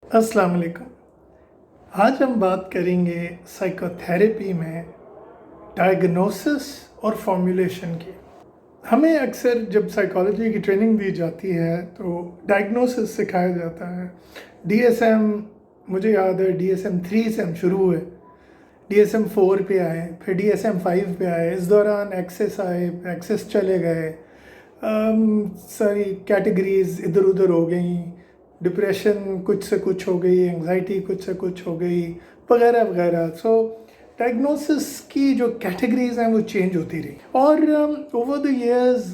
अस्सलाम वालेकुम। आज हम बात करेंगे साइकोथेरेपी में डायग्नोसिस और फॉर्मुलेशन की। हमें अक्सर जब साइकोलॉजी की ट्रेनिंग दी जाती है तो डायग्नोसिस सिखाया जाता है। डीएसएम, मुझे याद है डीएसएम 3 से हम शुरू हुए, डीएसएम 4 पे आए, फिर डीएसएम 5 पे आए। इस दौरान एक्सेस आए, एक्सेस चले गए, सारी कैटेगरीज इधर उधर हो गई, डिप्रेशन कुछ से कुछ हो गई, एंजाइटी कुछ से कुछ हो गई, वगैरह वगैरह। सो डायग्नोसिस की जो कैटेगरीज हैं वो चेंज होती रही, और ओवर द इयर्स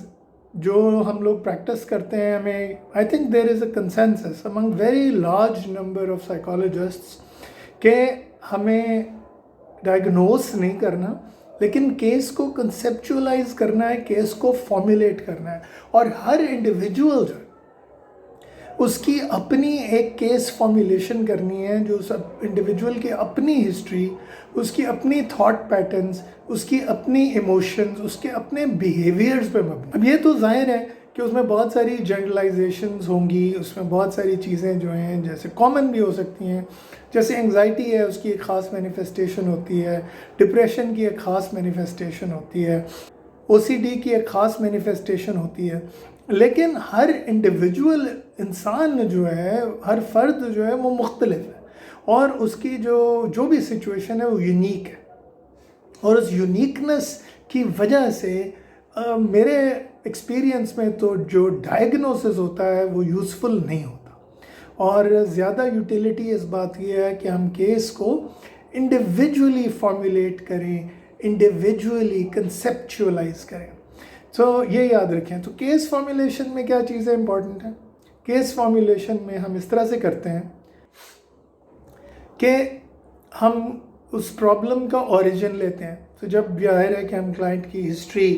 जो हम लोग प्रैक्टिस करते हैं, हमें I think there is a consensus among very large number of psychologists के हमें डायग्नोस नहीं करना, लेकिन केस को कंसेप्चुअलाइज करना है, केस को फॉर्मुलेट करना है। और हर इंडिविजुअल जो उसकी अपनी एक केस फॉर्मुलेशन करनी है, जो सब इंडिविजुअल की अपनी हिस्ट्री, उसकी अपनी थॉट पैटर्न्स, उसकी अपनी इमोशंस, उसके अपने बिहेवियर्स पे मबनी। अब ये तो जाहिर है कि उसमें बहुत सारी जनरलाइजेशंस होंगी, उसमें बहुत सारी चीज़ें जो हैं जैसे कॉमन भी हो सकती हैं, जैसे एंग्जाइटी है उसकी एक ख़ास मैनिफेस्टेशन होती है, डिप्रेशन की एक ख़ास मैनिफेस्टेशन होती है, ओसीडी की एक ख़ास मैनिफेस्टेशन होती है। लेकिन हर इंडिविजुअल इंसान जो है, हर फर्द जो है वो मुख्तलिफ है, और उसकी जो भी सिचुएशन है वो यूनिक है। और उस यूनिकनेस की वजह से मेरे एक्सपीरियंस में तो जो डायग्नोसिस होता है वो यूज़फुल नहीं होता, और ज़्यादा यूटिलिटी इस बात की है कि हम केस को इंडिविजुअली फॉर्मुलेट करें, इंडिविजुअली कंसेप्चुअलाइज करें। तो ये याद रखें। तो केस फॉर्मुलेशन में क्या चीज़ें इंपॉर्टेंट हैं? केस फॉर्मुलेशन में हम इस तरह से करते हैं कि हम उस प्रॉब्लम का ओरिजिन लेते हैं। तो जब जाहिर है कि हम क्लाइंट की हिस्ट्री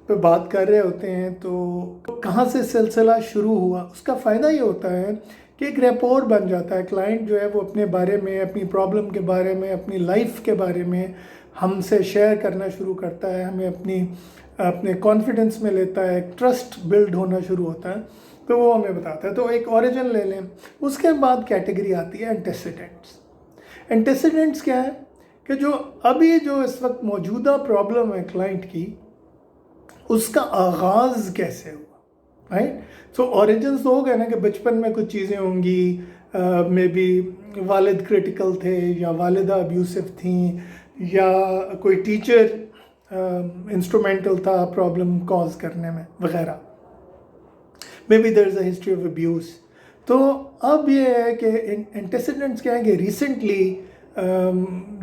पे बात कर रहे होते हैं, तो कहाँ से सिलसिला शुरू हुआ, उसका फ़ायदा ये होता है कि एक रेपोर बन जाता है। क्लाइंट जो है वो अपने बारे में, अपनी प्रॉब्लम के बारे में, अपनी लाइफ के बारे में हमसे शेयर करना शुरू करता है, हमें अपने कॉन्फिडेंस में लेता है, ट्रस्ट बिल्ड होना शुरू होता है, तो वो हमें बताता है। तो एक ओरिजिन ले लें। उसके बाद कैटेगरी आती है एंटेसिडेंट्स। एंटेसिडेंट्स क्या है कि जो इस वक्त मौजूदा प्रॉब्लम है क्लाइंट की, उसका आगाज़ कैसे हुआ, राइट? सो ओरिजिन्स तो हो गए ना कि बचपन में कुछ चीज़ें होंगी, मे बी वालिद क्रिटिकल थे, या वालिदा अब्यूसिव थी, या कोई टीचर इंस्ट्रूमेंटल था प्रॉब्लम कॉज करने में वगैरह, may be there is a history of abuse. तो अब ये है कि एंटेसिडेंट्स क्या है कि रिसेंटली,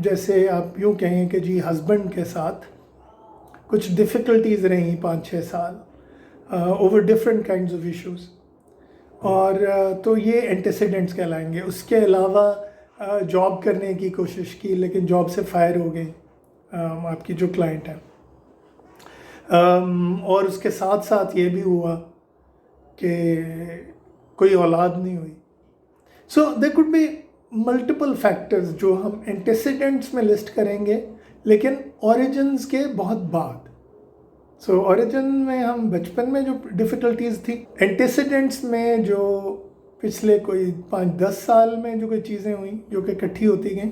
जैसे आप यूँ कहें कि जी हस्बैंड के साथ कुछ डिफ़िकल्टीज़ रही 5-6 साल, over different kinds of issues, और तो ये एंटेसिडेंट्स कहलाएंगे। उसके अलावा जॉब करने की कोशिश की, लेकिन जॉब से फायर हो गई आपकी जो क्लाइंट है, और उसके साथ साथ ये भी हुआ कि कोई औलाद नहीं हुई। So there could be multiple factors जो हम एंटेसिडेंट्स में लिस्ट करेंगे, लेकिन ओरिजिन्स के बहुत बाद। सो ओरिजिन में हम बचपन में जो डिफ़िकल्टीज़ थी, एंटेसिडेंट्स में जो पिछले कोई 5-10 साल में जो कोई चीज़ें हुई जो कि इकट्ठी होती गई।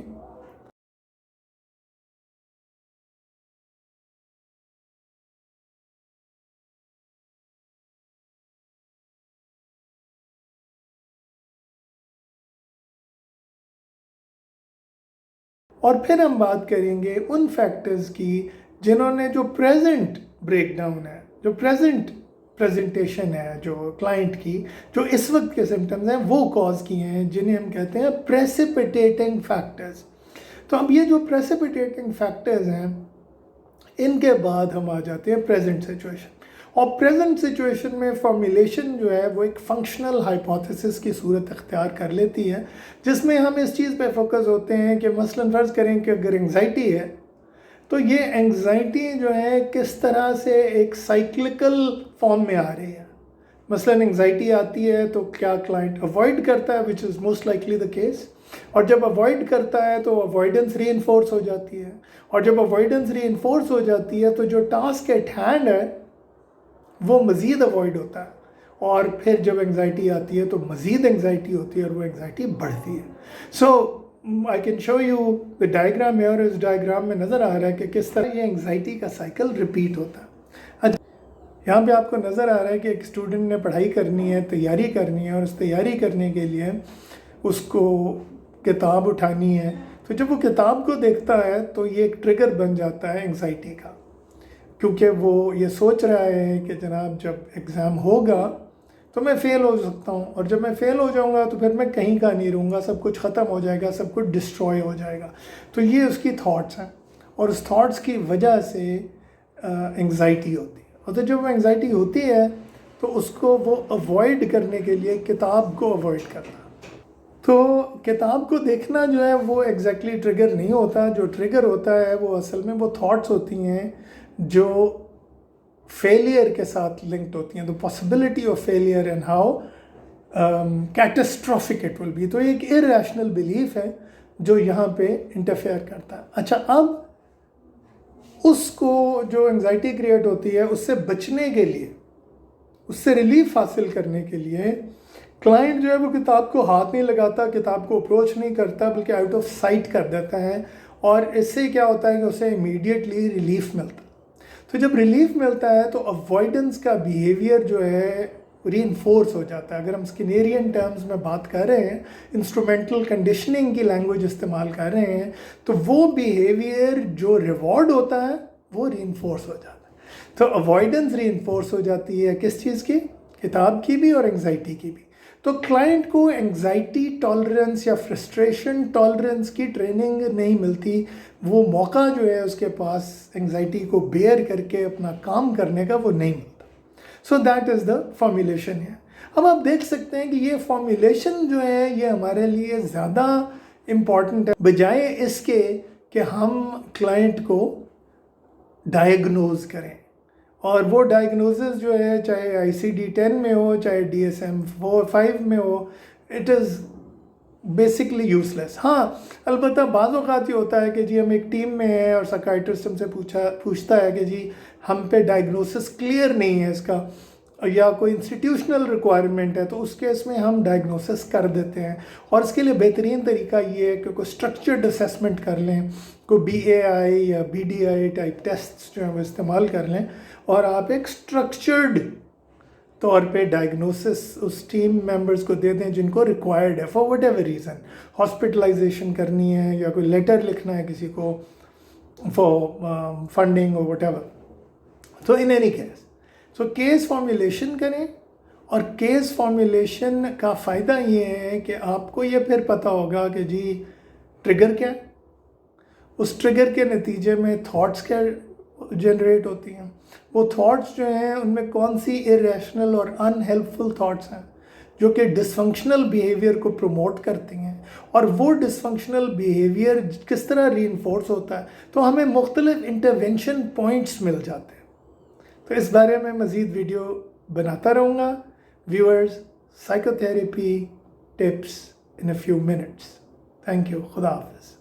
और फिर हम बात करेंगे उन फैक्टर्स की जिन्होंने जो प्रेजेंट ब्रेकडाउन है, जो प्रेजेंट प्रेजेंटेशन है जो क्लाइंट की, जो इस वक्त के सिम्टम्स हैं वो कॉज किए हैं, जिन्हें हम कहते हैं प्रेसिपिटेटिंग फैक्टर्स। तो अब ये जो प्रेसिपिटेटिंग फैक्टर्स हैं, इनके बाद हम आ जाते हैं प्रेजेंट सिचुएशन। और प्रेजेंट सिचुएशन में फॉर्मुलेशन जो है वो एक फंक्शनल हाइपोथेसिस की सूरत अख्तियार कर लेती है, जिसमें हम इस चीज़ पे फोकस होते हैं कि मसलन फ़र्ज़ करें कि अगर एंग्जाइटी है, तो ये एंग्जाइटी जो है किस तरह से एक साइक्लिकल फॉर्म में आ रही है। मसलन एंग्जाइटी आती है तो क्या क्लाइंट अवॉइड करता है, which is most likely the case, और जब अवॉइड करता है तो अवॉइडेंस री इन्फोर्स हो जाती है, और जब अवॉइडेंस री इन्फोर्स हो जाती है तो जो टास्क एट हैंड है वो मज़ीद अवॉइड होता है, اور پھر جب انگزائٹی آتی ہے تو مزید انگزائٹی ہوتی ہے اور وہ انگزائٹی بڑھتی ہے. So I can show you the diagram ہے، اور اس ڈائیگرام میں نظر آ رہا ہے کہ کس طرح یہ انگزائٹی کا سائیکل ریپیٹ ہوتا ہے. یہاں پہ آپ کو نظر آ رہا ہے کہ ایک اسٹوڈنٹ نے پڑھائی کرنی ہے، تیاری کرنی ہے، اور اس تیاری کرنے کے لیے اس کو کتاب اٹھانی ہے. تو جب وہ کتاب کو دیکھتا ہے تو یہ ایک ٹریگر بن جاتا ہے انگزائٹی کا، کیونکہ وہ یہ سوچ رہا ہے کہ جناب جب ایگزام ہوگا تو میں فیل ہو سکتا ہوں، اور جب میں فیل ہو جاؤں گا تو پھر میں کہیں کا نہیں رہوں گا، سب کچھ ختم ہو جائے گا، سب کچھ ڈسٹروائے ہو جائے گا. تو یہ اس کی تھاٹس ہیں، اور اس تھاٹس کی وجہ سے انگزائٹی ہوتی ہے. اور تو جب وہ انگزائٹی ہوتی ہے تو اس کو وہ اوائڈ کرنے کے لیے کتاب کو اوائڈ کرنا. تو کتاب کو دیکھنا جو ہے وہ ایگزیکٹلی ٹریگر نہیں ہوتا. جو ٹریگر ہوتا ہے وہ اصل میں وہ تھاٹس ہوتی ہیں جو فیلئر کے ساتھ لنکڈ ہوتی ہیں. تو possibility of failure and how catastrophic it will be. تو ایک ارریشنل بلیف ہے جو یہاں پہ انٹرفیئر کرتا ہے. اچھا، اب اس کو جو انگزائٹی کریٹ ہوتی ہے اس سے بچنے کے لیے، اس سے ریلیف حاصل کرنے کے لیے کلائنٹ جو ہے وہ کتاب کو ہاتھ نہیں لگاتا، کتاب کو اپروچ نہیں کرتا، بلکہ آؤٹ آف سائٹ کر دیتا ہے. اور اس سے کیا ہوتا ہے کہ اسے امیڈیٹلی ریلیف ملتا ہے. تو جب ریلیف ملتا ہے تو اوائڈنس کا بیہیویئر جو ہے ری انفورس ہو جاتا ہے. اگر ہم اسکنیرین ٹرمز میں بات کر رہے ہیں، انسٹرومنٹل کنڈیشننگ کی لینگویج استعمال کر رہے ہیں، تو وہ بیہیویئر جو ریوارڈ ہوتا ہے وہ ری انفورس ہو جاتا ہے. تو اوائڈنس ری انفورس ہو جاتی ہے کس چیز کی؟ کتاب کی بھی اور انگزائٹی کی بھی. تو کلائنٹ کو انگزائٹی ٹالرنس یا فرسٹریشن ٹالرنس کی ٹریننگ نہیں ملتی. وہ موقع جو ہے اس کے پاس انگزائٹی کو بیئر کر کے اپنا کام کرنے کا وہ نہیں ملتا. So that is the formulation ہے. اب آپ دیکھ سکتے ہیں کہ یہ فارمولیشن جو ہے یہ ہمارے لیے زیادہ امپورٹنٹ ہے بجائے اس کے کہ ہم کلائنٹ کو ڈائگنوز کریں. اور وہ ڈائگنوزز جو ہے چاہے ICD-10 میں ہو، چاہے DSM-5 میں ہو، اٹ از بیسکلی یوز لیس. ہاں البتہ بعض اوقات یہ ہوتا ہے کہ جی ہم ایک ٹیم میں ہیں اور سائیکائٹرسٹ ہم سے پوچھتا ہے کہ جی ہم پہ ڈائگنوسس کلیئر نہیں ہے اس کا، یا کوئی انسٹیٹیوشنل ریکوائرمنٹ ہے، تو اس کیس میں ہم ڈائگنوسس کر دیتے ہیں. اور اس کے لیے بہترین طریقہ یہ ہے کہ کوئی اسٹرکچرڈ اسیسمنٹ کر لیں، کوئی BAI یا BDI ٹائپ ٹیسٹ جو ہیں وہ استعمال کر لیں، اور آپ ایک اسٹرکچرڈ طور پہ ڈائگنوسس اس ٹیم ممبرس کو دے دیں جن کو ریکوائرڈ ہے for what ever reason. Hospitalisation کرنی ہے یا کوئی لیٹر لکھنا ہے کسی کو فار فنڈنگ اور وٹ ایور. تو in any case so case formulation کریں. اور کیس فارمولیشن کا فائدہ یہ ہے کہ آپ کو یہ پھر پتہ ہوگا کہ جی ٹریگر کیا ہے، اس ٹریگر کے نتیجے میں تھاٹس کیا جنریٹ ہوتی ہیں، وہ تھاٹس جو ہیں ان میں کون سی ارریشنل اور ان ہیلپفل تھاٹس ہیں جو کہ ڈس فنکشنل بیہیویئر کو پروموٹ کرتی ہیں، اور وہ ڈس فنکشنل بیہیویئر کس طرح ری انفورس ہوتا ہے. تو ہمیں مختلف انٹرونشن پوائنٹس مل جاتے ہیں. تو اس بارے میں مزید ویڈیو بناتا رہوں گا. Viewers, psycho therapy tips in a few minutes. Thank you. خدا حافظ.